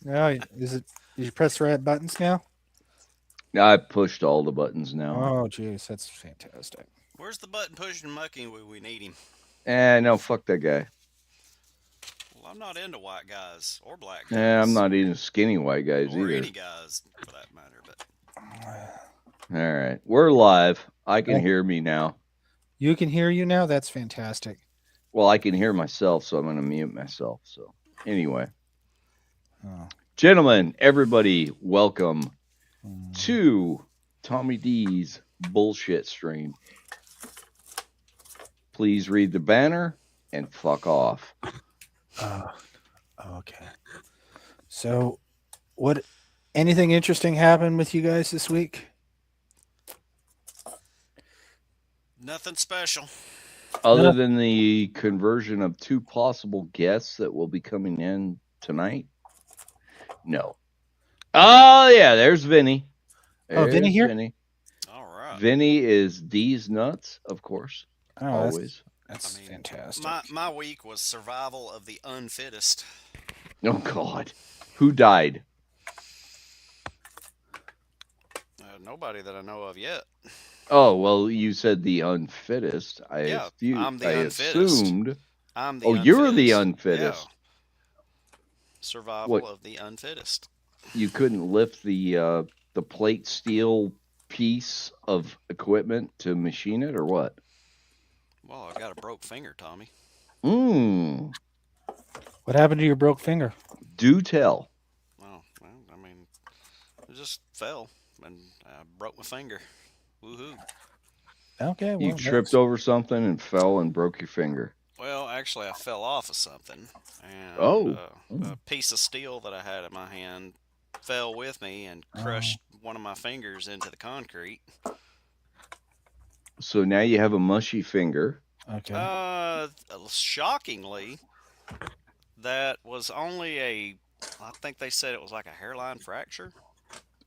No, is it? Did you press the right buttons now? I pushed all the buttons now. Oh, jeez, that's fantastic. Where's the button pushing mucking when we need him? No, fuck that guy. Well, I'm not into white guys or black I'm guys not eating skinny white guys or either. any guys for that matter. But All right, we're live. I can Oh, hear me now. you can hear you now. That's fantastic. Well, I can hear myself, so I'm going to mute myself. So, anyway, Oh. gentlemen, everybody, welcome Mm. to Tommy D's bullshit stream. Please read the banner and fuck off. Okay. So, what? Anything interesting happened with you guys this week? nothing special. Other No. than the conversion of 2 possible guests that will be coming in tonight? No. Oh, yeah, there's Vinny. Oh, Vinny There's here? Vinny. All right. Vinny is D's nuts, of course. Oh, Always. that's I mean, fantastic. my week was survival of the unfittest. Oh, God. Who died? Nobody that I know of yet. Oh, well, you said the unfittest. Yeah, I'm the I unfittest. assumed. I'm the Oh, unfittest. you're the unfittest. Yeah. Survival What? of the unfittest. You couldn't lift the plate steel piece of equipment to machine it, or what? Well, I got a broke finger, Tommy. What happened to your broke finger? Do tell. Well, I mean, it just fell and I broke my finger. Woohoo. Okay, well, You tripped over something and fell and broke your finger. Well, actually, I fell off of something, and Oh. a piece of steel that I had in my hand fell with me and crushed one of my fingers into the concrete. So now you have a mushy finger. Okay. Shockingly, that was only I think they said it was like a hairline fracture,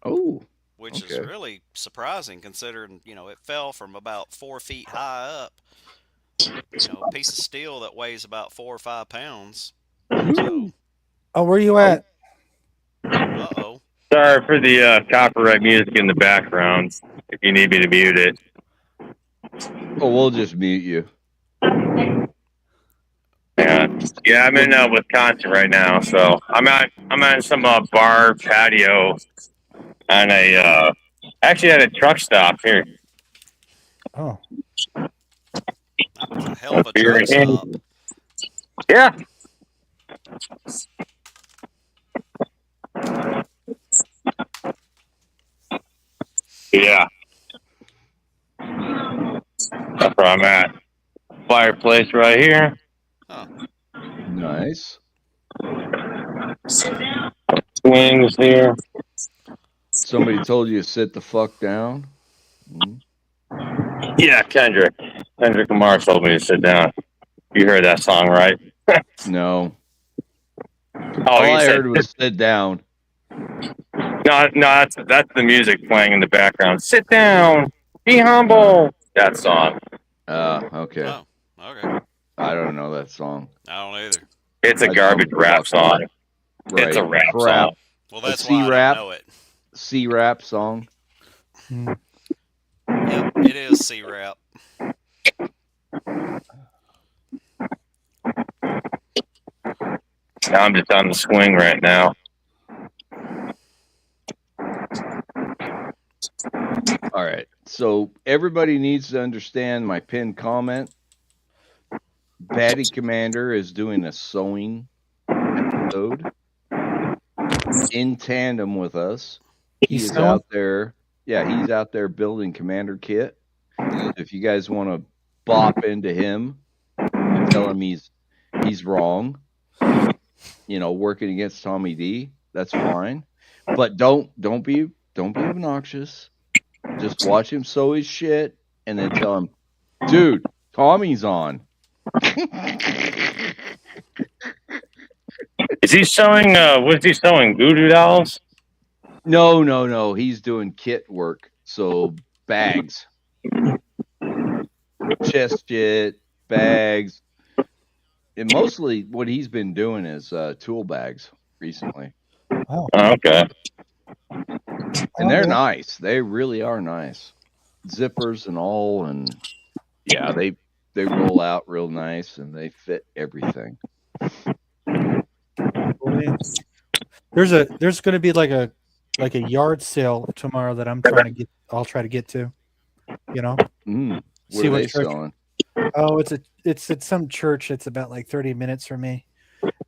Oh. which is Okay. really surprising considering, it fell from about 4 feet high up. A piece of steel that weighs about 4 or 5 pounds. So, Oh, where are you at? uh-oh. Sorry for the copyright music in the background. If you need me to mute it. Oh, we'll just mute you. Yeah, I'm in Wisconsin right now, so I'm on some bar patio on a actually at a truck stop here. Oh, That was a hell of a truck stop. Yeah. Yeah. That's where I'm at. Fireplace right here. Huh. Nice. Swings here. Somebody told you to sit the fuck down? Yeah, Kendrick Lamar told me to sit down. You heard that song, right? No. Oh, All you I said heard was sit down. no. That's the music playing in the background. Sit down. Be humble. That song. Okay. Oh, okay. I don't know that song. I don't either. It's a garbage rap song. Right. It's a rap Crap. song. Well, that's C why I rap. don't know it. C-rap song. Yep, it is C-rap. I'm just on the swing right now. All right. So everybody needs to understand my pinned comment. Batty Commander is doing a sewing episode in tandem with us. He's out there. Yeah, he's out there building Commander kit. If you guys want to bop into him and tell him he's wrong, working against Tommy D, that's fine. But don't be obnoxious. Just watch him sew his shit and then tell him, dude, Tommy's on. Is he sewing? Was he sewing voodoo dolls? No. He's doing kit work. So bags, chest shit, bags, and mostly what he's been doing is tool bags recently. Oh, Okay. And they're yeah. nice. They really are nice. Zippers and all, and yeah, they roll out real nice and they fit everything. There's going to be like a yard sale tomorrow that I'm trying to get. I'll try to get to. You know, What see are what they church. selling? Oh, it's at some church. It's about like 30 minutes from me,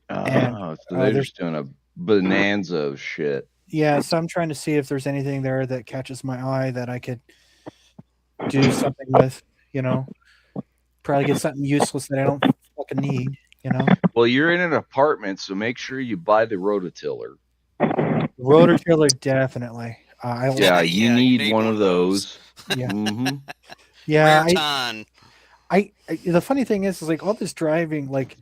and So they're there's just doing a bonanza of shit. yeah. So I'm trying to see if there's anything there that catches my eye that I could do something with. You know, probably get something useless that I don't fucking need. You know, Well, you're in an apartment, so make sure you buy the rototiller. rotor tiller definitely. Yeah, you Yeah, need one of those. Yeah, Mm-hmm. yeah. Rare time. The funny thing is like all this driving, like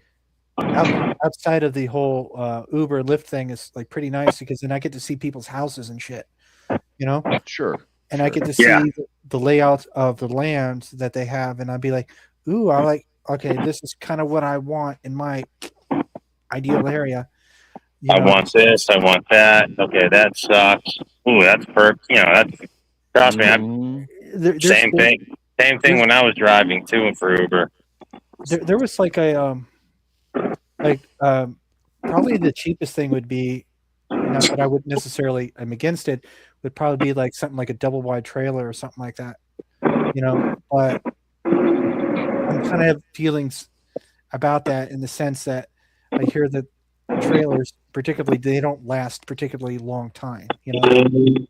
outside of the whole Uber Lyft thing is like pretty nice because then I get to see people's houses and shit, you know, Sure. and I get to Yeah. see the layout of the land that they have, and I'd be like, ooh, I like, okay, this is kind of what I want in my ideal area. You I know, want this. I want that. Okay, that sucks. Ooh, that's perfect. That's trust me. Mhm. there's Same thing. Same thing when I was driving to and for Uber. there was like a like probably the cheapest thing would be, not that I would necessarily I'm against it, would probably be like something like a double wide trailer or something like that, you know. But I'm kind of have feelings about that in the sense that I hear that trailers, particularly, they don't last particularly long time, you know.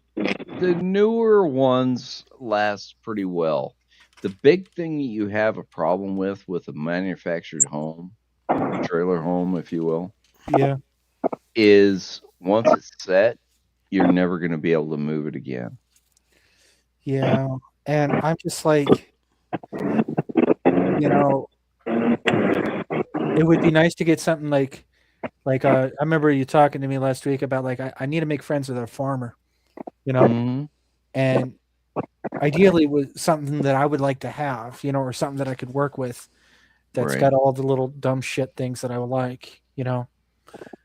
The newer ones last pretty well. The big thing that you have a problem with a manufactured home, trailer home, if you will, Yeah, is once it's set, you're never going to be able to move it again. yeah. And I'm just like, you know, it would be nice to get something like I remember you talking to me last week about like I need to make friends with a farmer, you know, Mhm. and ideally with something that I would like to have, you know, or something that I could work with that's Right. got all the little dumb shit things that I would like, you know.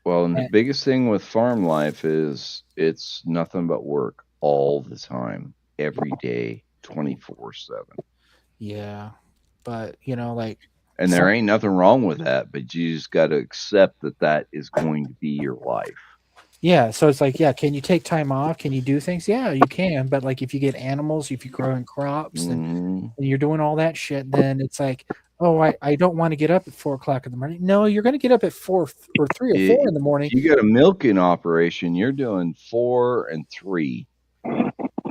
Well, and the And, biggest thing with farm life is it's nothing but work all the time, every day, 24/7. yeah, but you know, like And there ain't nothing wrong with that, but you just got to accept that that is going to be your life. yeah, so it's like, yeah, can you take time off? Can you do things? Yeah, you can, but like if you get animals, if you're growing crops, Mhm. and you're doing all that shit, then it's like, oh, I don't want to get up at 4 o'clock in the morning. No, you're going to get up at 4 or 3 or 4 in the morning, You got a milking operation, you're doing 4 and 3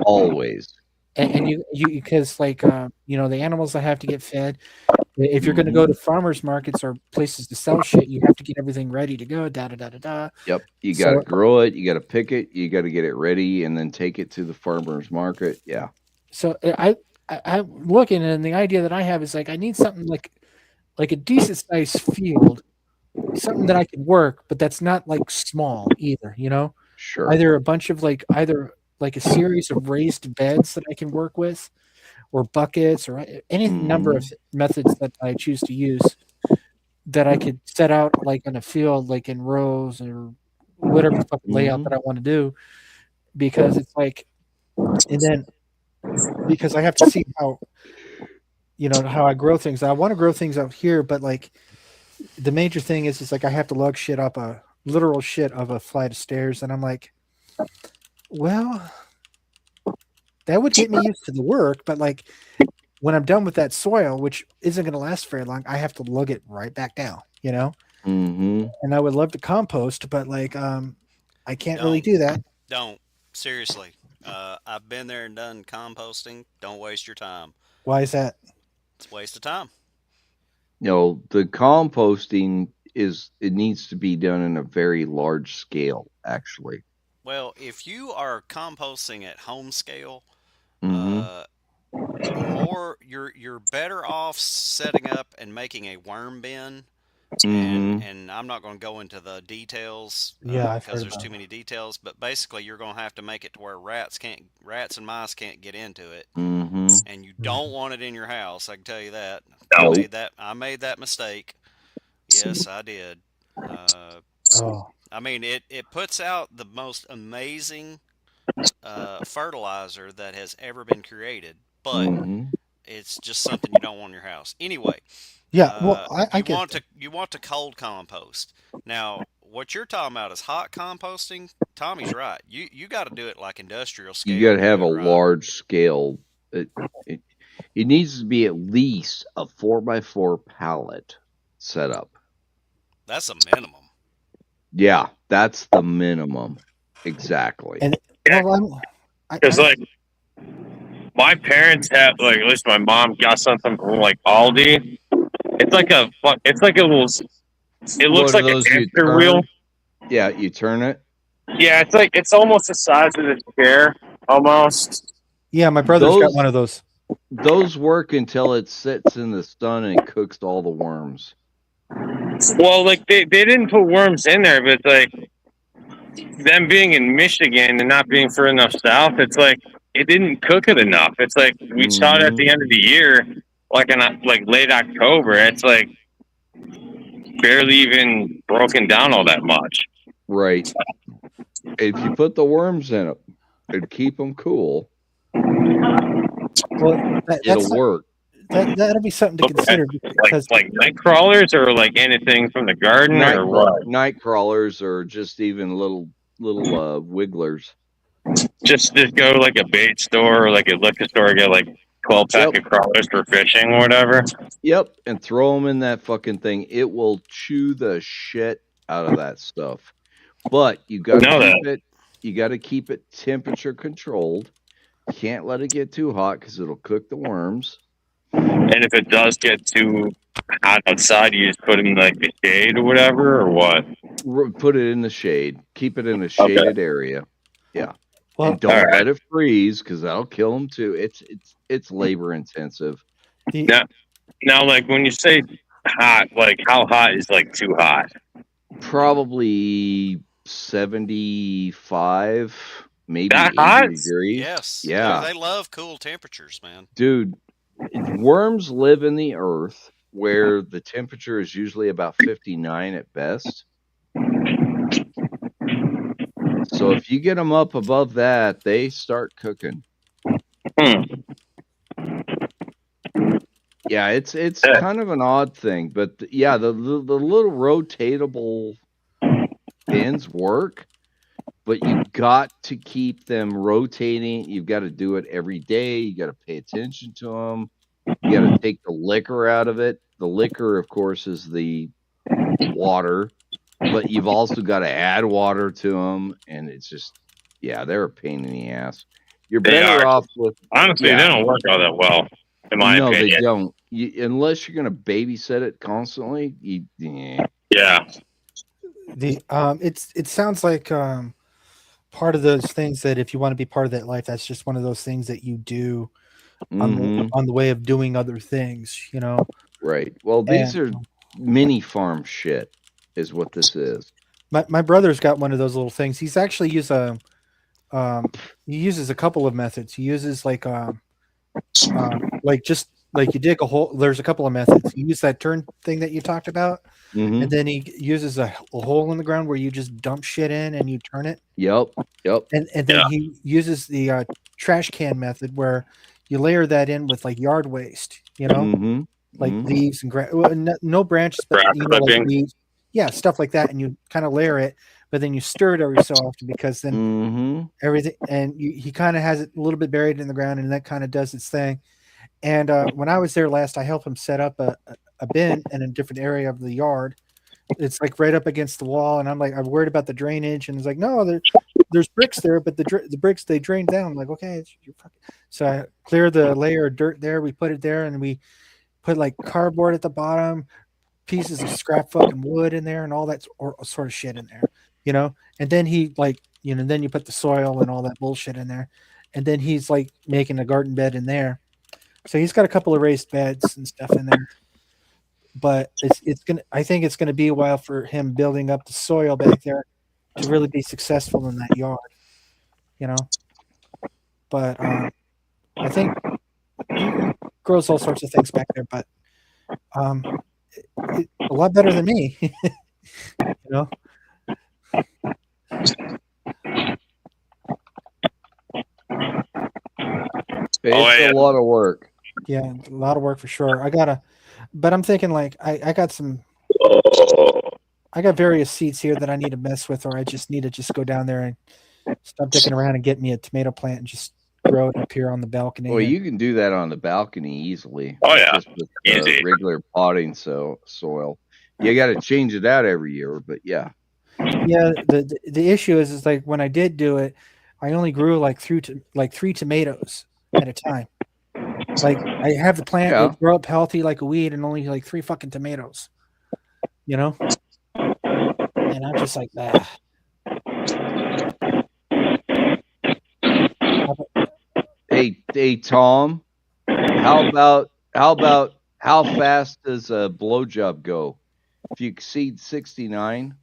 always. and you because like you know the animals that have to get fed. If you're going to go to farmers markets or places to sell shit, you have to get everything ready to go. Da da da da da. Yep, you got to So grow it, you got to pick it, you got to get it ready, and then take it to the farmer's market. Yeah. so I'm looking, and the idea that I have is like I need something like a decent sized field, something that I can work, but that's not like small either. You know, Sure. either a bunch of either like a series of raised beds that I can work with, or buckets, or any number of methods that I choose to use that I could set out like on a field, like in rows or whatever fucking layout that I want to do, because it's like, and then because I have to see how, you know, how I grow things. I want to grow things out here, but like the major thing is like I have to lug shit up a literal shit of a flight of stairs, and I'm like, well, that would get me used to the work, but like when I'm done with that soil, which isn't going to last very long, I have to lug it right back down, you know. Mm-hmm. And I would love to compost, but like I can't really Don't. do that. Don't. Seriously. I've been there and done composting. Don't waste your time. Why is that? It's a waste of time. The composting it needs to be done in a very large scale, actually. Well, if you are composting at home scale, Mm-hmm. uh, more you're better off setting up and making a worm bin. Mm-hmm. And I'm not going to go into the details Yeah, I've because heard there's about too many details. But basically, you're going to have to make it to where rats and mice can't get into it, Mm-hmm. and you don't want it in your house. I can tell you that. No. I made that mistake. Yes, I did. Oh, I mean, it puts out the most amazing fertilizer that has ever been created, but Mm-hmm. it's just something you don't want in your house. Anyway, yeah. Well, I you get want that. to cold compost. Now, what you're talking about is hot composting. Tommy's right. You got to do it like industrial You scale got to to do have a it right. large scale. It, it it needs to be at least a 4x4 pallet setup. That's a minimum. Yeah, that's the minimum. Exactly. And Yeah, well, because like my parents have, like, at least my mom got something from like Aldi. It's like a little. It looks One of like a those you hamster wheel. turn. Yeah, you turn it. Yeah, it's almost the size of the chair, almost. yeah, my brother's got Those one of those. those work until it sits in the sun and cooks all the worms. Well, like they didn't put worms in there, but like them being in Michigan and not being far enough south, it's like it didn't cook it enough. It's like we saw it at the end of the year, like in like late October. It's like barely even broken down all that much. Right. If you put the worms in it and keep them cool, Well, it'll work. that'll be something to consider because Like night crawlers or like anything from the garden or what? Night crawlers or just even little wigglers. Just go like a bait store or like a liquor store, get like 12-pack of crawlers for fishing or whatever. Yep, and throw them in that fucking thing. It will chew the shit out of that stuff. But you got to keep it. You got to keep it temperature controlled. You can't let it get too hot because it'll cook the worms. And if it does get too hot outside, you just put it in like the shade or whatever, or what? Put it in the shade. Keep it in a shaded area. Yeah. well, And don't let it freeze because that'll kill them too. It's labor intensive. Now, like when you say hot, like how hot is like too hot? Probably 75, maybe That 80 hot? degrees. Yes. Yeah. They love cool temperatures, man. Dude, worms live in the earth where the temperature is usually about 59 at best. So if you get them up above that, they start cooking. Yeah, it's kind of an odd thing, but yeah, the little rotatable bins work, but you got to keep them rotating. You've got to do it every day. You got to pay attention to them. You got to take the liquor out of it. The liquor, of course, is the water, but you've also got to add water to them, and it's just, yeah, they're a pain in the ass. You're better off with. Honestly, they don't work all that well, in my opinion. No, they don't. Unless you're going to babysit it constantly. Yeah. it sounds like part of those things that if you want to be part of that life, that's just one of those things that you do on the way of doing other things, you know. Right. Well, these are mini farm shit, is what this is. My brother's got one of those little things. He's actually used he uses a couple of methods. He uses like just like you dig a hole. There's a couple of methods. You use that turn thing that you talked about, and then he uses a hole in the ground where you just dump shit in and you turn it. Yep. And then he uses the trash can method where you layer that in with like yard waste, you know, like leaves and grass. Well, no branches, but you know, like leaves. Yeah, stuff like that, and you kind of layer it, but then you stir it every so often because then everything, and he kind of has it a little bit buried in the ground, and that kind of does its thing. And when I was there last, I helped him set up a bin in a different area of the yard. It's like right up against the wall, and I'm like, I'm worried about the drainage, and it's like, no, there's bricks there, but the bricks they drain down. I'm like, okay, so I clear the layer of dirt there. We put it there, and we put like cardboard at the bottom, pieces of scrap fucking wood in there, and all that sort of shit in there, you know. And then he like, you know, then you put the soil and all that bullshit in there, and then he's like making a garden bed in there. So he's got a couple of raised beds and stuff in there. But I think it's gonna be a while for him building up the soil back there to really be successful in that yard, you know. But I think he grows all sorts of things back there, but a lot better than me, you know. It's yeah. a lot of work. Yeah, a lot of work for sure. But I'm thinking like I got various seeds here that I need to mess with, or I just need to just go down there and stop dicking around and get me a tomato plant and just grow it up here on the balcony. Well, you can do that on the balcony easily. Oh, yeah. Just with Easy. regular potting soil. You got to change it out every year, but yeah. Yeah, the issue is like when I did do it, I only grew like 3 tomatoes at a time. Like I have the plant, Yeah. it grow up healthy like a weed, and only like 3 fucking tomatoes. You know, and I'm just like, ah. Hey, Tom. How about how fast does a blowjob go? If you exceed 69,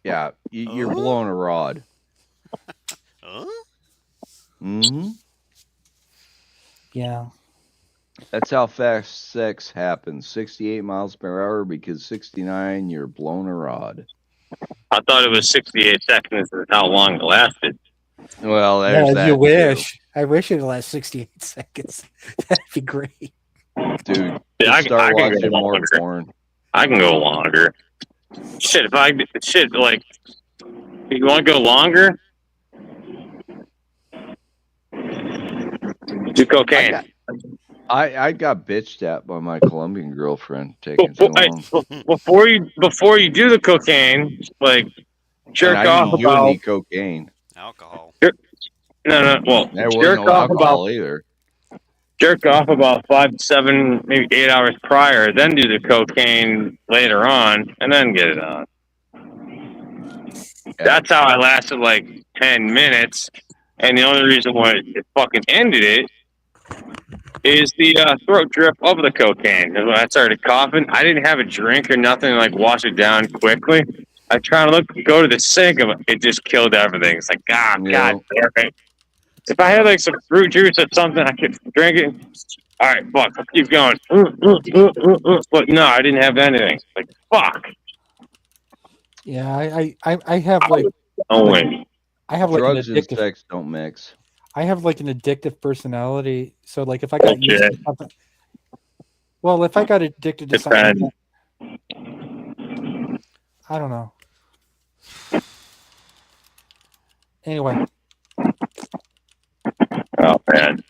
yeah, you're blowing a rod. Huh? Mm-hmm. Yeah. That's how fast sex happens. 68 miles per hour, because 69, you're blowing a rod. I thought it was 68 seconds is how long it lasted. Well, there's that. You wish. I wish it last 68 seconds. That'd be great. Dude, Yeah, I start can watching go more longer. porn. I can go longer. Shit, like, you want to go longer? Do cocaine. I got bitched at by my Colombian girlfriend taking too long. Before you do the cocaine, like, jerk And off I didn't do about any cocaine. Alcohol. no. Well, There was jerk no off alcohol about either. jerk off about 5 to 7, maybe 8 hours prior, then do the cocaine later on, and then get it on. Yeah. That's how I lasted like 10 minutes, and the only reason why it fucking ended it is the throat drip of the cocaine. And when I started coughing, I didn't have a drink or nothing to like wash it down quickly. I try to go to the sink, and it just killed everything. It's like, God damn it. If I had like some fruit juice or something, I could drink it. All right, fuck, I'll keep going. But no, I didn't have anything. Like, fuck. Yeah, I have like No way. I have like Drugs an and addictive sex don't mix. I have like an addictive personality. So like if I got used to something, well, if I got addicted to something, I don't know. Anyway. Oh man.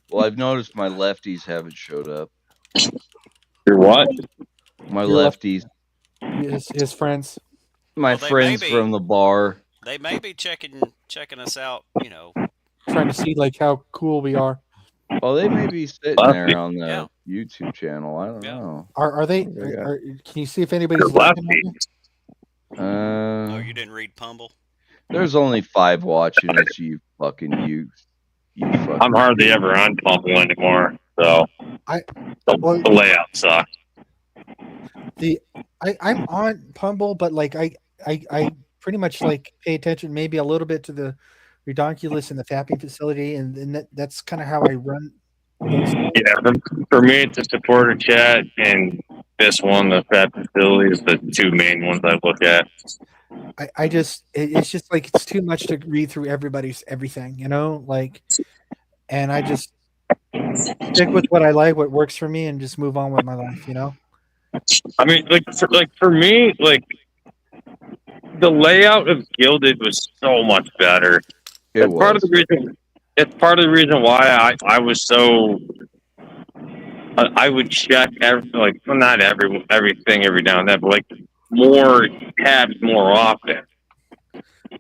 Well, I've noticed my lefties haven't showed up. Your what? My lefties. His friends. My friends from the bar. They may be checking us out, you know. Trying to see like how cool we are. Well, they may be sitting there on the YouTube channel. I don't know. Are they? Can you see if anybody's looking at you? Oh, you didn't read Pumble? There's only 5 watching us. You fucking. I'm hardly ever on Pumble anymore, so the layout sucks. I'm on Pumble, but like I pretty much like pay attention maybe a little bit to the Redonkulous and the fapping facility, and that's kind of how I run. Yeah, for me, it's a supporter chat, and this one, the fat facility, is the 2 main ones I look at. It's just like it's too much to read through everybody's everything, you know, like, and I just stick with what I like, what works for me, and just move on with my life, you know. I mean, for me, like the layout of Gilded was so much better. It's part of the reason why I was so. I would check not everything every now and then, but like more tabs more often.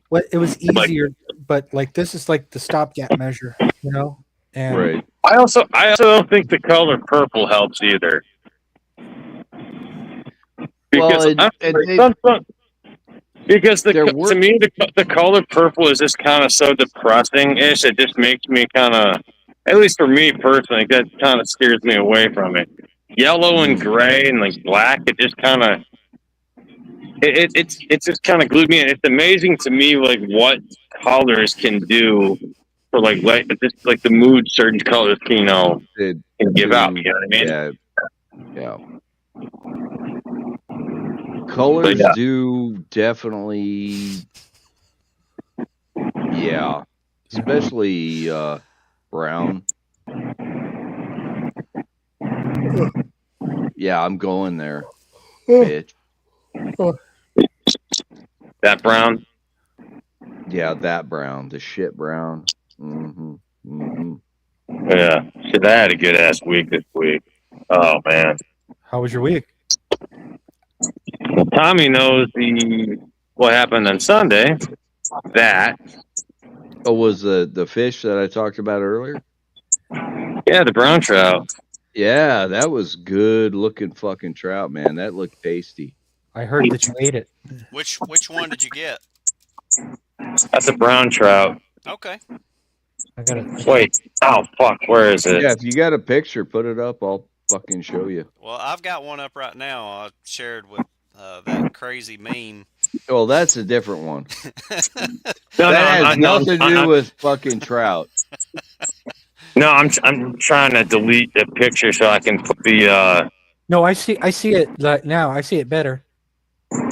Well, it was easier, but like this is like the stopgap measure, you know. And right. I also don't think the color purple helps either. Because to me the color purple is just kind of so depressing-ish. It just makes me kind of, at least for me personally, that kind of steers me away from it. Yellow and gray and like black, it just kind of it's just kind of glued me in. It's amazing to me like what colors can do for like just like the mood certain colors can can give out. You know what I mean? Yeah. Colors yeah. do definitely, yeah, especially brown. Yeah, I'm going there, bitch. That brown. Yeah, that brown, the shit brown. Mm-hmm. Mm-hmm. Yeah. Shit, I had a good ass week this week. Oh man. How was your week? Well, Tommy knows what happened on Sunday. That Oh, was the fish that I talked about earlier? yeah, the brown trout. Yeah, that was good looking fucking trout, man. That looked tasty. I heard that you ate it. Which one did you get? That's a brown trout. Okay. I got it. Wait. Oh fuck. Where is it? Yeah, if you got a picture, put it up. I'll fucking show you. Well, I've got one up right now. I shared with that crazy meme. Well, that's a different one. No, That has no, nothing to do with fucking trout. No, I'm trying to delete the picture so I can put the. No, I see it now. I see it better.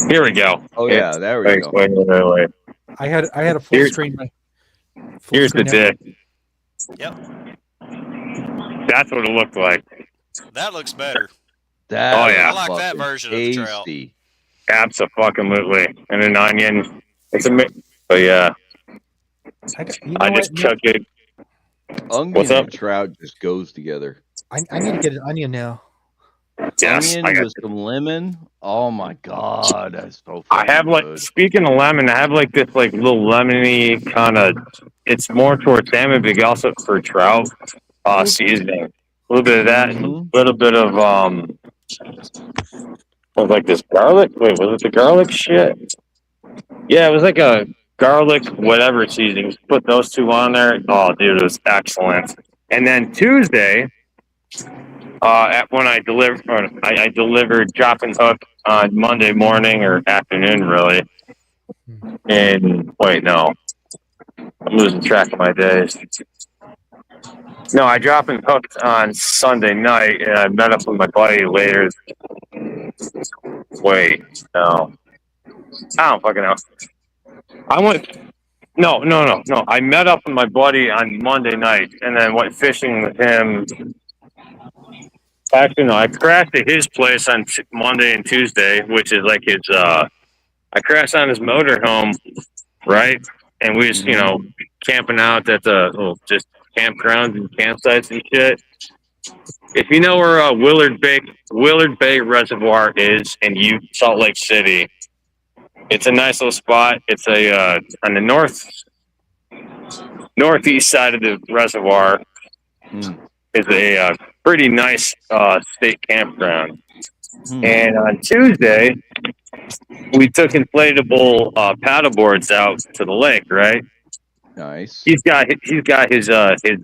Here we go. Oh yeah, there we go. Wait. I had a full Here's- screen. Here's the dick. Yep. That's what it looked like. That looks better. That Oh, yeah. was I like that fucking version of the trout. tasty. Absolutely. And an onion. It's a. But yeah, You know I what? just took it. Onion What's up? and trout just goes together. I need to get an onion now. Yes, Onion I got. with some lemon. Oh my god, that's so. I have fucking like good. speaking of lemon, I have like this like little lemony kind of. It's more towards salmon, but also for trout seasoning. A little bit of that, and Mhm. a little bit of was like this garlic. Wait, was it the garlic shit? Yeah, it was like a garlic whatever seasoning. Put those two on there. Oh, dude, it was excellent. And then Tuesday, when I delivered, I delivered drop and hook on Monday morning or afternoon, really. And wait, no, I'm losing track of my days. No, I drop and hooked on Sunday night, and I met up with my buddy later. Wait, no, I don't fucking know. I went. No. I met up with my buddy on Monday night, and then went fishing with him. Actually, no, I crashed at his place on Monday and Tuesday, which is like his. I crashed on his motorhome, right? And we was, camping out at the little just campgrounds and campsites and shit. If you know where Willard Bay Reservoir is in Salt Lake City, it's a nice little spot. It's on the northeast side of the reservoir. Is a pretty nice state campground. And on Tuesday, we took inflatable paddleboards out to the lake. Right. Nice. He's got his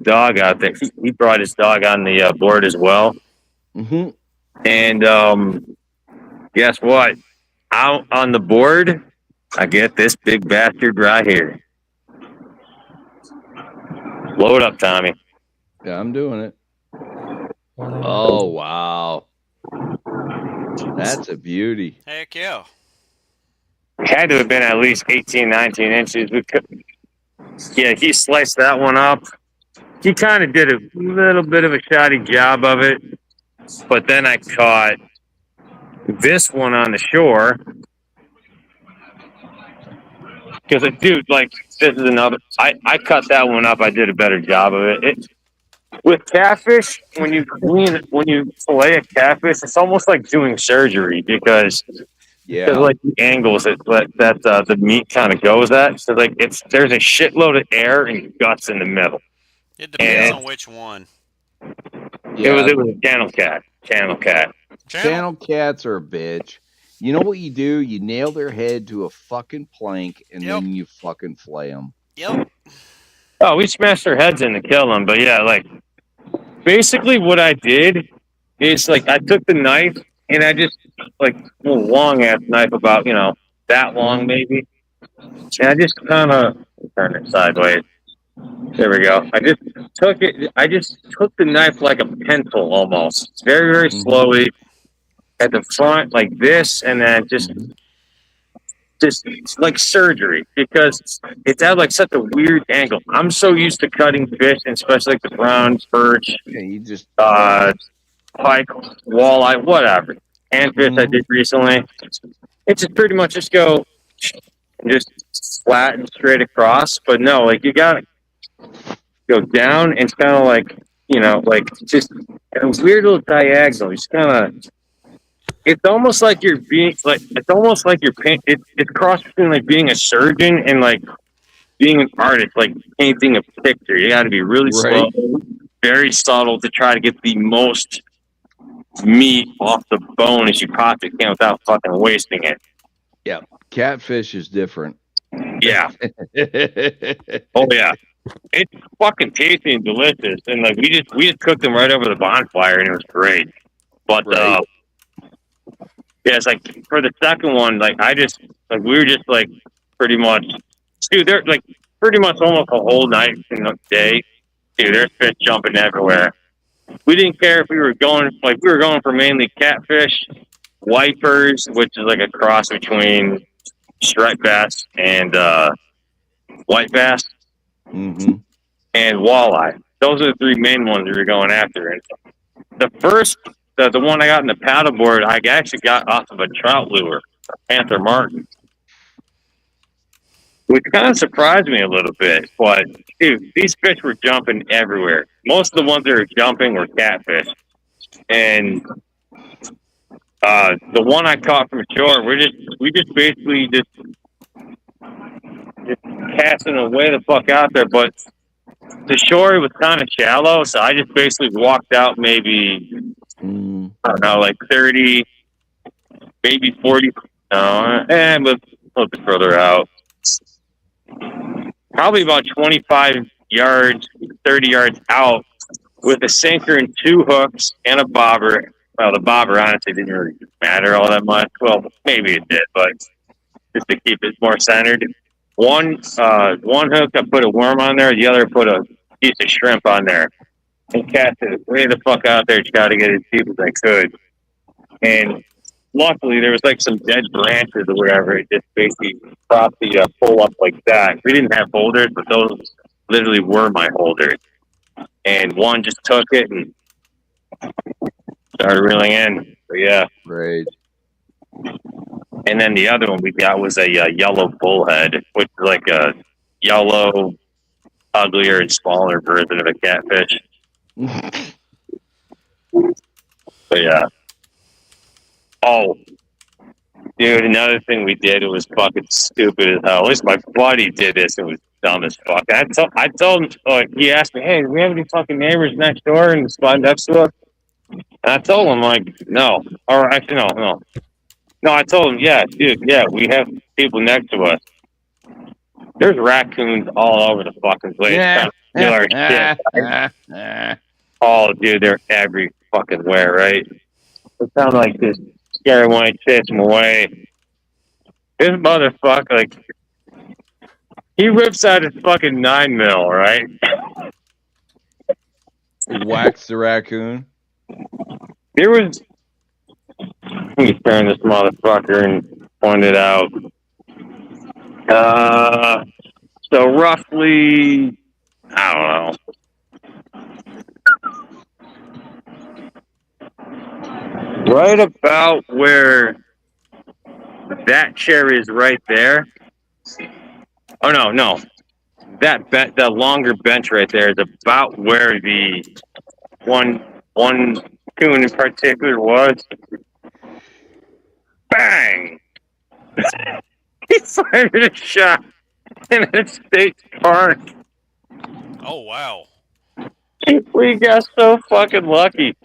dog out there. He brought his dog on the board as well. Mm-hmm. And guess what? Out on the board, I get this big bastard right here. Load up, Tommy. Yeah, I'm doing it. Oh wow, that's a beauty. Heck yeah. Had to have been at least 18, 19 inches. Yeah, he sliced that one up. He kind of did a little bit of a shoddy job of it. But then I caught this one on the shore. Because, dude, like, this is another. I cut that one up. I did a better job of it. With catfish, when you fillet a catfish, it's almost like doing surgery because like the angles that the meat kind of goes at. So like there's a shitload of air and guts in the middle. It depends on which one. Yeah. It was a channel cat. Channel cats are a bitch. You know what you do? You nail their head to a fucking plank and then you fucking flay them. Yep. Oh, we smashed their heads in to kill them. But yeah, like basically what I did is like I took the knife and I just like a long ass knife about that long maybe, and I just kind of turn it sideways. There we go. I just took the knife like a pencil almost, very very slowly. at the front like this, and then just like surgery because it's at like such a weird angle. I'm so used to cutting fish, and especially like the brown perch, Yeah, you just pike, walleye, whatever. Handfish I did recently. It's just pretty much just go just flat and straight across. But no, like you gotta go down and kind of like like just a weird little diagonal. You just kind of. It's almost like you're being like it's almost like you're paint. It's cross between like being a surgeon and like being an artist, like painting a picture. You got to be really slow, very subtle to try to get the most meat off the bone as you possibly can without fucking wasting it. Yeah, catfish is different. Yeah. Oh yeah, it's fucking tasty and delicious, and like we just cooked them right over the bonfire, and it was great. But yeah, it's like for the second one, like we were just like pretty much, dude. They're like pretty much almost a whole night in the day. Dude, there's fish jumping everywhere. We didn't care if we were going for mainly catfish, wipers, which is like a cross between striped bass and white bass, and walleye. Those are the three main ones we were going after. And the first, the one I got in the paddleboard, I actually got off of a trout lure, Panther Martin, which kind of surprised me a little bit. But dude, these fish were jumping everywhere. Most of the ones that were jumping were catfish, and the one I caught from shore, we just basically just casting away the fuck out there. But the shore was kind of shallow, so I just basically walked out maybe I don't know, like 30, maybe 40. No, and a little bit further out. Probably about 25 yards, 30 yards out with a sinker and two hooks and a bobber. Well, the bobber honestly didn't really matter all that much. Well, maybe it did, but just to keep it more centered. One hook I put a worm on there, the other put a piece of shrimp on there. And cast it way the fuck out there, try to get it as deep as I could. And luckily, there was like some dead branches or whatever. It just basically propped the pole up like that. We didn't have holders, but those literally were my holders. And one just took it and started reeling in. So, yeah. Great. And then the other one we got was a yellow bullhead, which is like a yellow, uglier and smaller version of a catfish. But yeah. Oh, dude, another thing we did, it was fucking stupid as hell. At least my buddy did this. It was dumb as fuck. I told him, like, he asked me, hey, do we have any fucking neighbors next door in the spot next to us? And I told him, like, no. Or actually, no. No, I told him, yeah, dude, yeah, we have people next to us. There's raccoons all over the fucking place. Yeah. Shit. Oh, dude, they're every fucking where, right? It sounds like this scary one, chase him away. This motherfucker, like, he rips out his fucking 9mm, right? Whacks the raccoon. There was. Let me turn this motherfucker and point it out. So roughly, I don't know. Right about where that chair is right there. Oh no. That longer bench right there is about where the one coon in particular was. Bang! He fired a shot in a state park. Oh wow! We got so fucking lucky,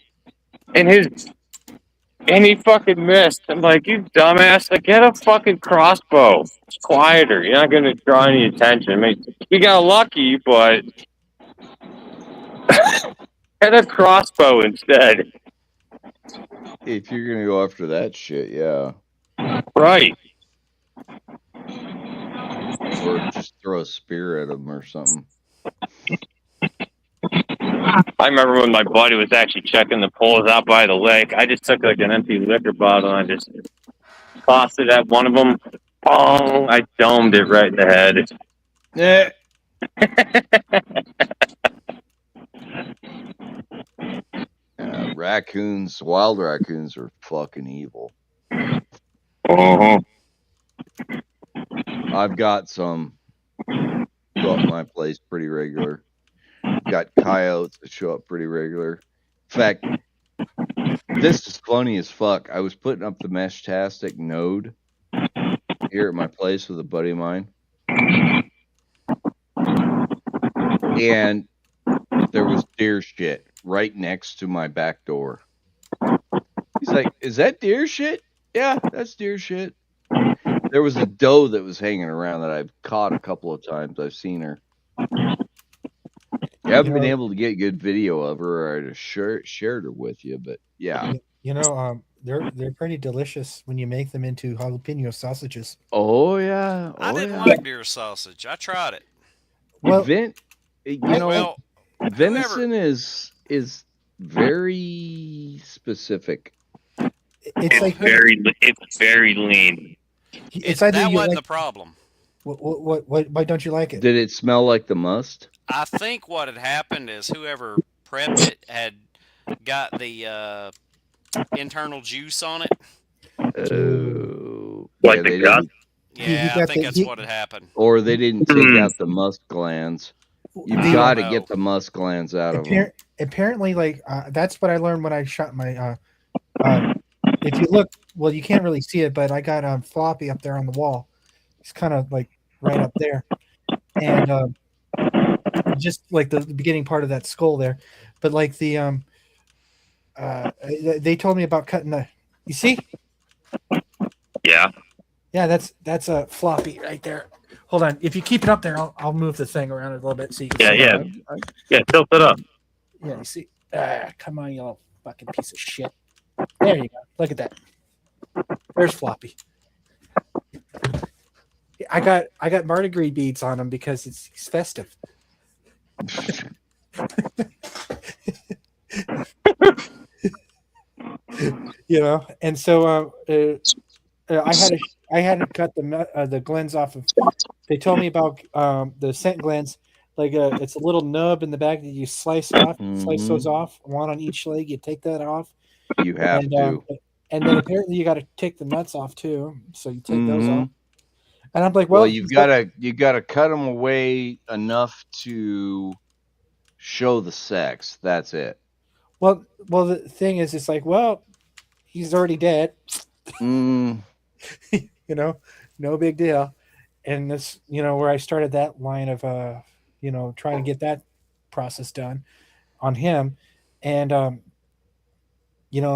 and he fucking missed. I'm like, you dumbass! Like, get a fucking crossbow. It's quieter. You're not gonna draw any attention. I mean, he got lucky, but get a crossbow instead. If you're gonna go after that shit, yeah. Right. Or just throw a spear at him or something. I remember when my buddy was actually checking the poles out by the lake. I just took like an empty liquor bottle and I just tossed it at one of them. Bong! I domed it right in the head. Eh. Raccoons, wild raccoons are fucking evil. Uh-huh. I've got some show up my place pretty regular. Got coyotes that show up pretty regular. In fact, this is funny as fuck. I was putting up the Mesh-tastic node here at my place with a buddy of mine. And there was deer shit right next to my back door. He's like, "Is that deer shit?" "Yeah, that's deer shit." There was a doe that was hanging around that I've caught a couple of times. I've seen her. I haven't been able to get good video of her, or I'd have shared her with you, but yeah. They're pretty delicious when you make them into jalapeno sausages. Oh yeah. I didn't like deer sausage. I tried it. Well, venison is very specific. It's very lean. That wasn't the problem. Why don't you like it? Did it smell like the must? I think what had happened is whoever prepped it had got the internal juice on it. Oh, like the gut? Yeah, I think that's what had happened. Or they didn't take out the musk glands. You've got to get the musk glands out of them. Apparently, that's what I learned when I shot my. If you look, well, you can't really see it, but I got floppy up there on the wall. It's kind of like right up there, and just like the beginning part of that skull there. But like they told me about cutting the. You see? Yeah. Yeah, that's a floppy right there. Hold on. If you keep it up there, I'll move the thing around a little bit so you can see it. Yeah, tilt it up. Yeah, you see? Come on, you little fucking piece of shit. There you go. Look at that. There's floppy. I got Mardi Gras beads on him because it's festive. And so I had to cut the glands off of. They told me about the scent glands. Like it's a little nub in the back that you slice off. Slice those off, one on each leg. You take that off. You have to. And then apparently you got to take the nuts off too. So you take those off. And I'm like, well, you gotta cut them away enough to show the sex. That's it. Well, the thing is, it's like, well, he's already dead. No big deal. And this, where I started that line of, trying to get that process done on him, and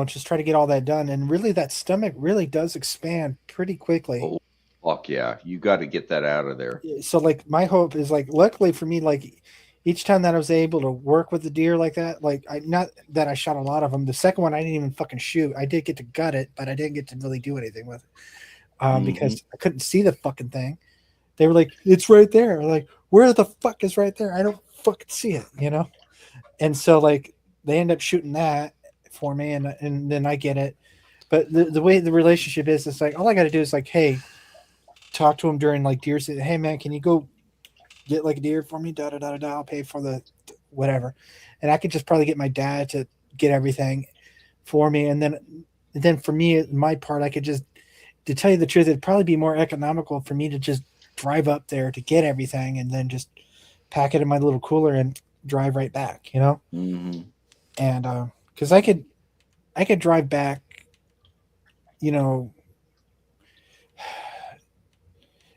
just try to get all that done. And really, that stomach really does expand pretty quickly. Oh, fuck yeah. You got to get that out of there. So like my hope is like, luckily for me, like each time that I was able to work with the deer like that, like not that I shot a lot of them. The second one, I didn't even fucking shoot. I did get to gut it, but I didn't get to really do anything with it because I couldn't see the fucking thing. They were like, it's right there. Like, where the fuck is right there? I don't fucking see it, And so like they end up shooting that for me, and then I get it. But the way the relationship is, it's like all I got to do is like, hey, talk to him during like deer season. Hey man, can you go get like a deer for me? Da da da da. I'll pay for the whatever, and I could just probably get my dad to get everything for me, and then for me, my part, I could just, to tell you the truth, it'd probably be more economical for me to just drive up there to get everything, and then just pack it in my little cooler and drive right back, Mm-hmm. And because I could drive back,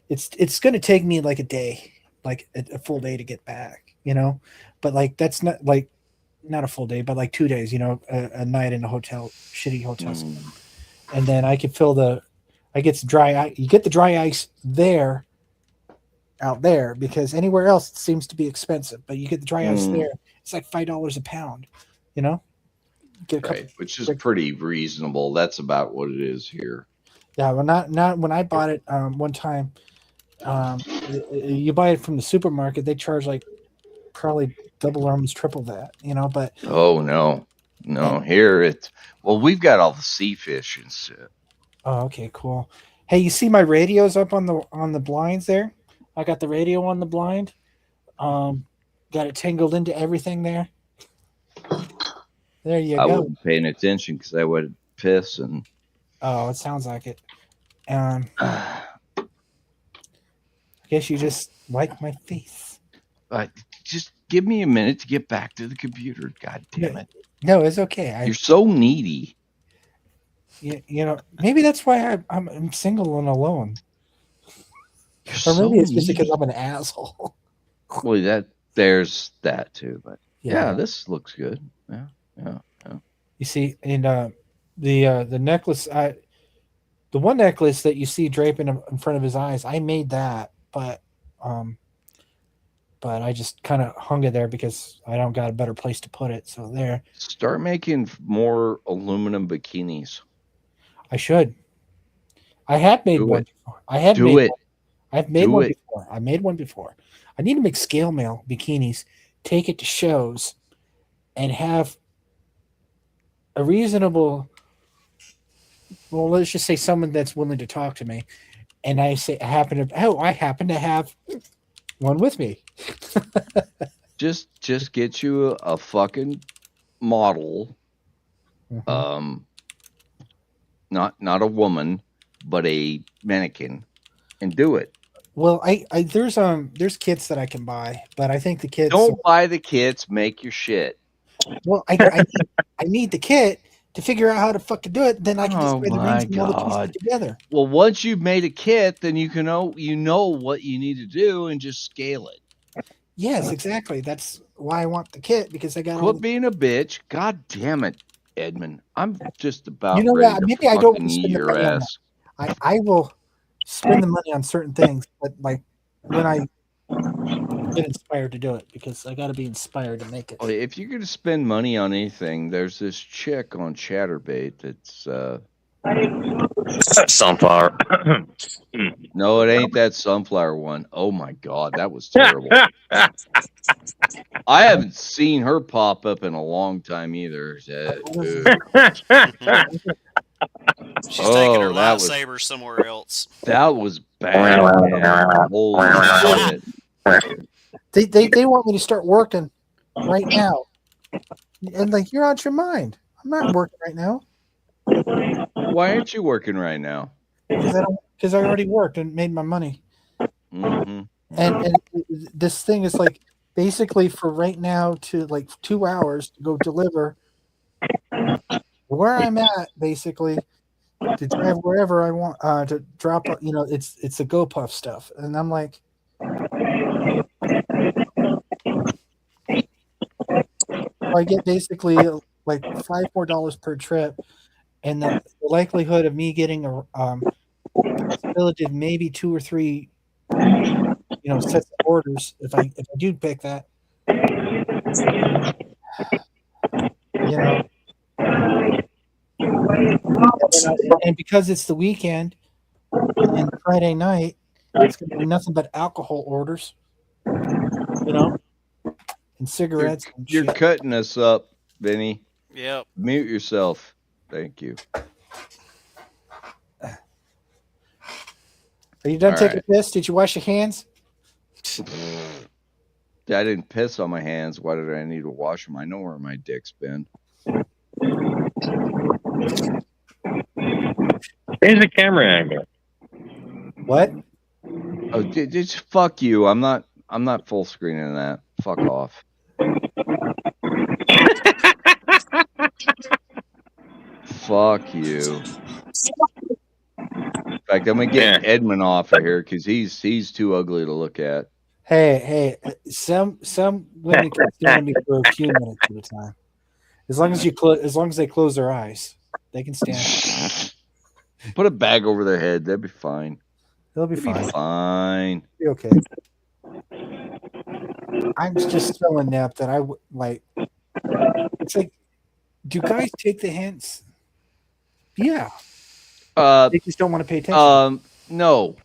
it's going to take me like a day, like a full day to get back, but like that's not like not a full day, but like 2 days, a night in a hotel, shitty hotels, and then I could I get the dry ice. You get the dry ice out there, because anywhere else it seems to be expensive, but you get the dry ice there. It's like $5 a pound, Right, which is pretty reasonable. That's about what it is here. Yeah, well, not when I bought it one time. You buy it from the supermarket, they charge like probably double or almost triple that, but Oh no. Here it's we've got all the sea fish and shit. oh, okay, cool. Hey, you see my radios up on the blinds there? I got the radio on the blind. Got it tangled into everything there. There you I go. wasn't paying attention because I would piss and. Oh, it sounds like it. I guess you just like my face. Just give me a minute to get back to the computer. God damn it! No, it's okay. You're so needy. Maybe that's why I'm single and alone. You're Or maybe so it's just because needy. I'm an asshole. Well, there's that too, but Yeah. this looks good. Yeah. You see, and the necklace, the one necklace that you see draping in front of his eyes, I made that, but I just kind of hung it there because I don't got a better place to put it. So there. Start making more aluminum bikinis. I should. I have made Do one it. before. I have Do made it. one. I've made Do one it. before. I made one before. I need to make scale mail bikinis, take it to shows, and have a reasonable. Well, let's just say someone that's willing to talk to me, and I happen to have one with me. Just get you a fucking model. Mhm. Not a woman, but a mannequin, and do it. Well, there's kits that I can buy, but I think the kits. Don't buy the kits. Make your shit. Well, I need the kit to figure out how to fucking do it. Then I can just Oh buy the my rings and all the God. pieces together. Well, once you've made a kit, then you know what you need to do and just scale it. Yes, exactly. That's why I want the kit because I got all Quit being a bitch. God damn it, Edmund. I'm just about You know ready what? to Maybe I don't fucking eat spend the your money on ass. I will spend the money on certain things, but like when I get inspired to do it because I got to be inspired to make it. Well, if you're going to spend money on anything, there's this chick on Chatterbait that's Sunflower. no, it ain't that sunflower one. Oh my God, that was terrible. I haven't seen her pop up in a long time either. She's taking her lightsaber somewhere else. That was bad, man. Holy shit. They want me to start working right now, and like you're out your mind. I'm not working right now Why aren't you working right now? because I already worked and made my money. Mm-hmm. And this thing is like basically for right now to like 2 hours to go deliver where I'm at, basically to drive wherever I want to drop. It's the GoPuff stuff, and I'm like, I get basically like $5 more per trip, and the likelihood of me getting a possibility of maybe 2 or 3 sets of orders if I do pick that. And because it's the weekend and Friday night, it's gonna be nothing but alcohol orders, and cigarettes. You're cutting us up, Vinny. Yep. Mute yourself. Thank you. Are you done taking a piss? Did you wash your hands? I didn't piss on my hands. Why did I need to wash them? I know where my dick's been. Here's the camera angle. What? Oh, just fuck you. I'm not full screening that. Fuck off. Fuck you. In fact, I'm gonna get Edmund off of here because he's too ugly to look at. Hey, some women can stand on me for a few minutes at a time. As long as they close their eyes, they can stand. Put a bag over their head. They'll be fine. They'll be fine. Be okay. I'm just so inept that I would like. It's like, do guys take the hints? Yeah. They just don't want to pay attention. No.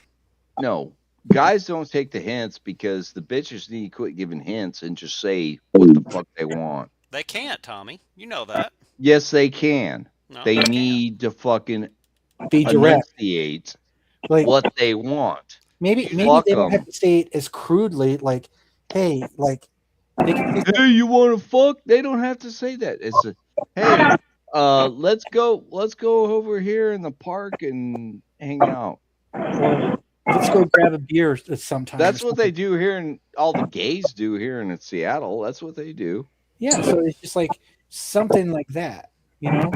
guys don't take the hints because the bitches need to quit giving hints and just say what the fuck they want. They can't, Tommy. You know that. Yes, they can. No, They can't. need to fucking Be direct. enunciate Like what they want. maybe Fuck they don't 'em. have to say it as crudely. Like, hey, like they can say Hey, you want to fuck? They don't have to say that. It's a, hey, let's go over here in the park and hang out. or let's go grab a beer sometime. That's or what they something. do here, and all the gays do here in Seattle. That's what they do. Yeah, so it's just like something like that, you know.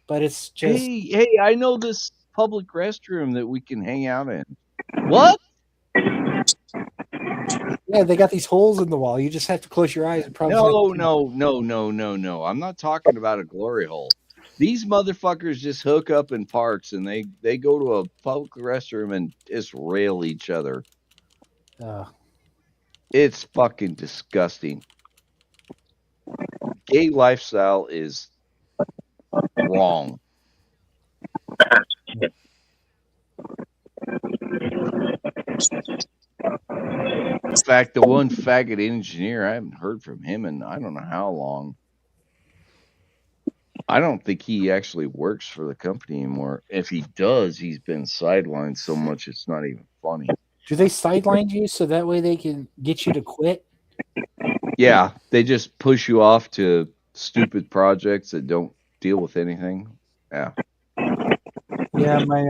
But it's just Hey, I know this public restroom that we can hang out in. What? yeah, they got these holes in the wall. You just have to close your eyes and probably No. I'm not talking about a glory hole. These motherfuckers just hook up in parks and they go to a public restroom and just rail each other. It's fucking disgusting. Gay lifestyle is wrong. In fact, the one faggot engineer, I haven't heard from him in I don't know how long. I don't think he actually works for the company anymore. If he does, he's been sidelined so much it's not even funny. do they sideline you so that way they can get you to quit? Yeah, they just push you off to stupid projects that don't deal with anything. Yeah. Yeah, my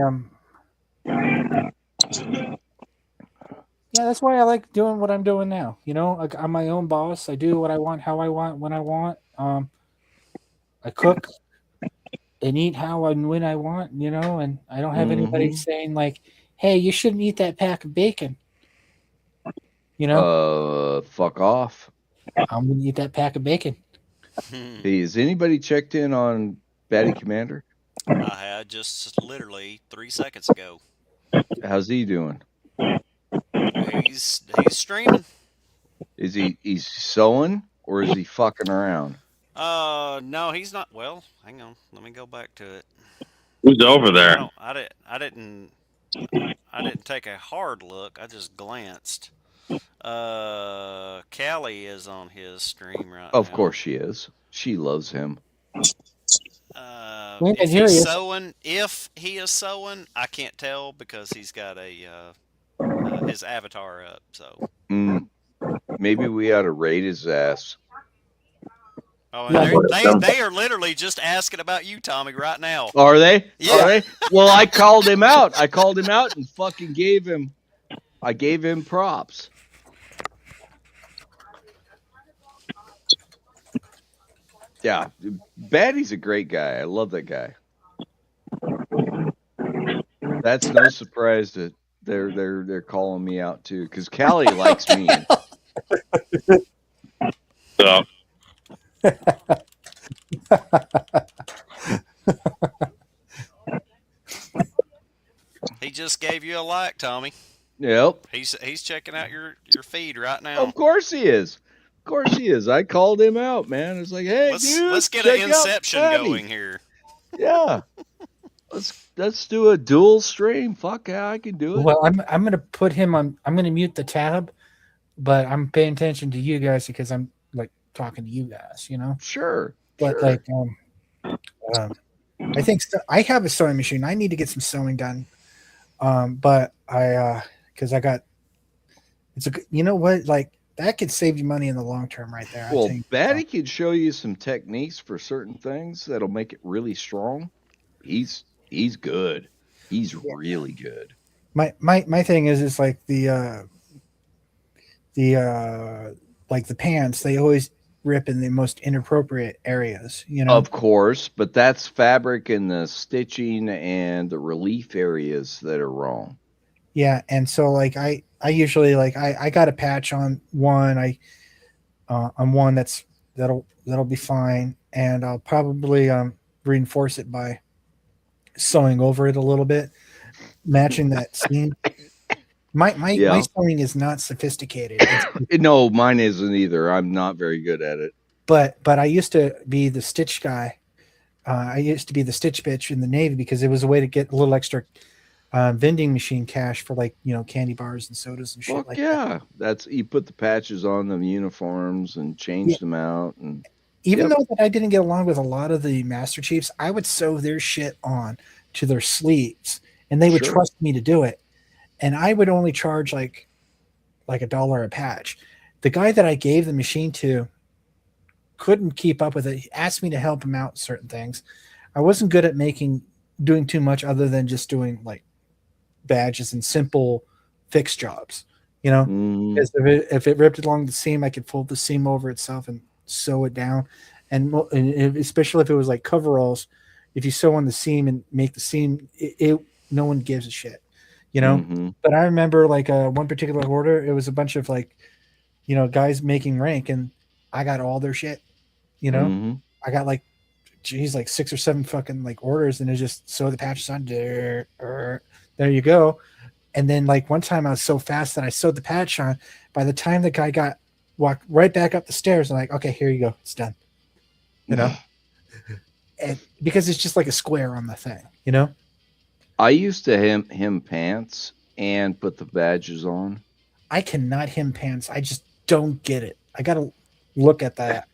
yeah, that's why I like doing what I'm doing now. You know, like I'm my own boss. I do what I want, how I want, when I want. I cook and eat how and when I want, you know, and I don't have anybody saying like, "Hey, you shouldn't eat that pack of bacon." You know, Fuck off. I'm gonna eat that pack of bacon. Hey, has anybody checked in on Batty Commander? I had just literally 3 seconds ago. How's he doing? He's streaming. Is he's sewing or is he fucking around? No, he's not. Well, hang on. Let me go back to it. Who's over there? I didn't take a hard look. I just glanced. Callie is on his stream right now. Of course she is. She loves him. If he is sewing, I can't tell because he's got his avatar up. So maybe we ought to raid his ass. Oh, and they are literally just asking about you, Tommy, right now. Are they? Yeah. Are they? Well, I called him out. And fucking gave him props. Yeah, Batty's a great guy. I love that guy. That's no surprise that they're calling me out too, because Callie likes me. So. He just gave you a like, Tommy. Yep. He's checking out your feed right now. Of course he is. I called him out, man. It's like, hey, let's get an inception going here. Yeah. Let's do a dual stream. Fuck yeah, I can do it. Well, I'm gonna put him on. I'm gonna mute the tab, but I'm paying attention to you guys because I'm like talking to you guys. You know. Sure. But like, I think I have a sewing machine. I need to get some sewing done. But because I got, you know what, like that could save you money in the long term, right there. Well, I think. Batty could show you some techniques for certain things that'll make it really strong. He's good. He's really good. My thing is like the like the pants, they always rip in the most inappropriate areas, you know. Of course, but that's fabric and the stitching and the relief areas that are wrong. Yeah, and so like I usually like I got a patch on one. On one that'll be fine, and I'll probably reinforce it by sewing over it a little bit, matching that seam. My sewing is not sophisticated. No, mine isn't either. I'm not very good at it. But I used to be the stitch guy. I used to be the stitch bitch in the Navy because it was a way to get a little extra vending machine cash for like candy bars and sodas and shit Fuck like that. yeah. That's you put the patches on the uniforms and Yeah. change them out and Even yep. though that I didn't get along with a lot of the Master Chiefs, I would sew their shit on to their sleeves, and they would Sure. trust me to do it. And I would only charge like $1 a patch. The guy that I gave the machine to couldn't keep up with it. He asked me to help him out with certain things. I wasn't good at doing too much other than just doing like badges and simple fix jobs, you know. Mm, Because if it ripped along the seam, I could fold the seam over itself and sew it down. And especially if it was like coveralls, if you sew on the seam and make the seam, no one gives a shit, you know. mm-hmm. But I remember like one particular order, it was a bunch of like guys making rank, and I got all their shit, you know. Mm-hmm. I got like geez, like 6 or 7 fucking like orders, and it just sew the patches on there you go. And then like one time I was so fast that I sewed the patch on. By the time the guy walked right back up the stairs, I'm like, okay, here you go, it's done. You know, and because it's just like a square on the thing, you know. I used to hem pants and put the badges on. I cannot hem pants. I just don't get it. I gotta look at that.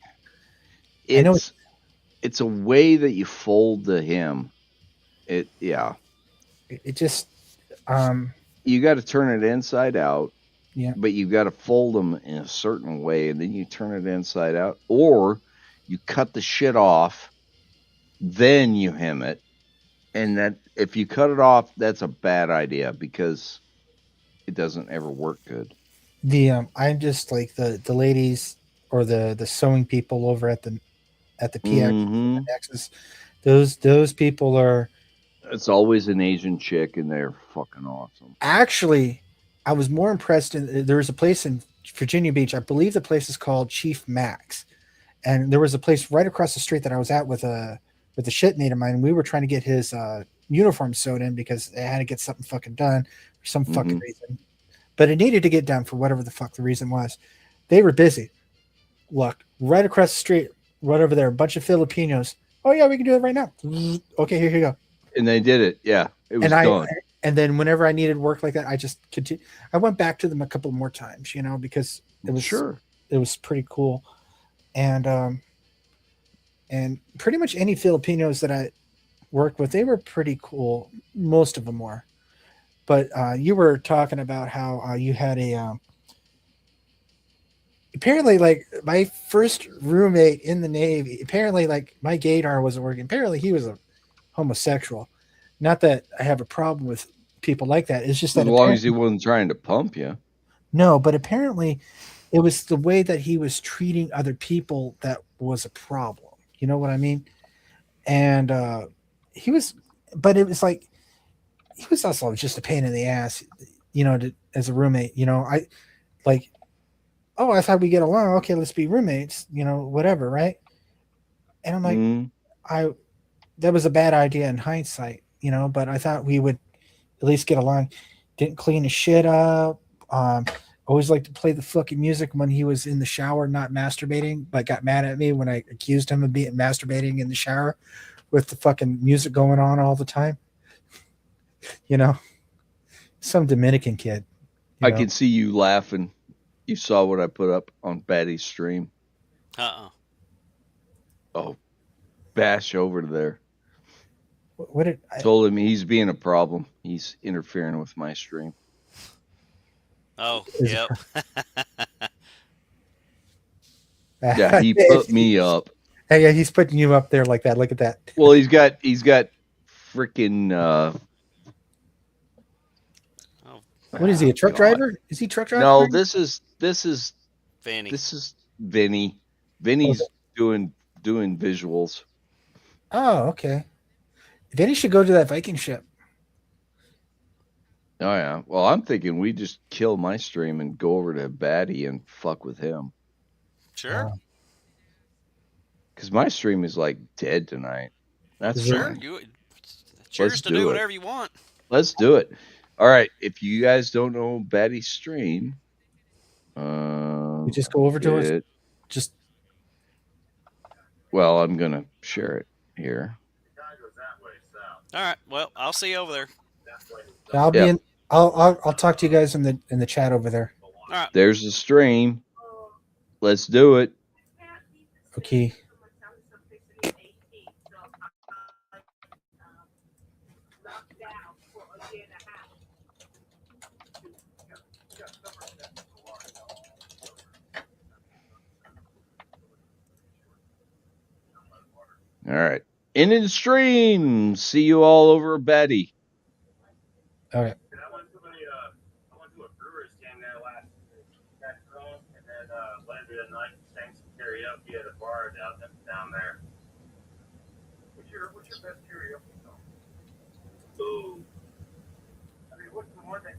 I know It's a way that you fold the hem. it just You got to turn it inside out. yeah. But you got to fold them in a certain way, and then you turn it inside out, or you cut the shit off, then you hem it. And that if you cut it off, that's a bad idea because it doesn't ever work good. I'm just like the ladies or the sewing people over at the PX Mm-hmm. Nexus. Those people are It's always an Asian chick, and they're fucking awesome. actually. I was more impressed. There was a place in Virginia Beach. I believe the place is called Chief Max, and there was a place right across the street that I was at with a shitmate of mine. We were trying to get his uniform sewed in because they had to get something fucking done for some fucking reason. But it needed to get done for whatever the fuck the reason was. They were busy. Look, right across the street, right over there, a bunch of Filipinos. Oh yeah, we can do it right now. Okay, here you go. And they did it. Yeah, it was done. And then whenever I needed work like that, I just continue. I went back to them a couple more times, because it was pretty cool. And pretty much any Filipinos that I worked with, they were pretty cool. Most of them were. But you were talking about how you had apparently like my first roommate in the Navy, apparently like my gaydar wasn't working. Apparently he was a homosexual. Not that I have a problem with people like that. It's just that as long as he wasn't trying to pump you. No, but apparently it was the way that he was treating other people that was a problem. You know what I mean? And but it was like, he was also just a pain in the ass, as a roommate. I like, oh, I thought we get along. Okay, let's be roommates, whatever, right? And I'm like, that was a bad idea in hindsight, but I thought we would at least get along. Didn't clean his shit up. Always liked to play the fucking music when he was in the shower, not masturbating, but got mad at me when I accused him of being masturbating in the shower with the fucking music going on all the time. Some Dominican kid. I can see you laughing. You saw what I put up on Batty's stream. Oh, bash over to there. What did I told him he's being a problem. He's interfering with my stream. Oh, yep. Yeah, he put me up. Hey, yeah, he's putting you up there like that. Look at that. Well, he's got freaking. What is he? A truck driver? Is he truck driver? No, this is Vinny. This is Vinny. Vinny's doing visuals. Oh, okay. Vinny should go to that Viking ship. Oh yeah. Well, I'm thinking we just kill my stream and go over to Batty and fuck with him. Sure. Because my stream is like dead tonight. That's sure. It's yours to do whatever you want. Let's do it. All right. If you guys don't know Batty's stream, you just go over to it. Just. Well, I'm gonna share it here. All right. Well, I'll see you over there. So I'll be Yeah. in. I'll talk to you guys in the chat over there. All right. There's the stream. Let's do it. Okay. All right. Into the stream. See you all over Betty. Okay. I went to a Brewers game there last Saturday, and then later that night sang some karaoke at a bar down there. What's your best karaoke song? Ooh. I mean, what's the one that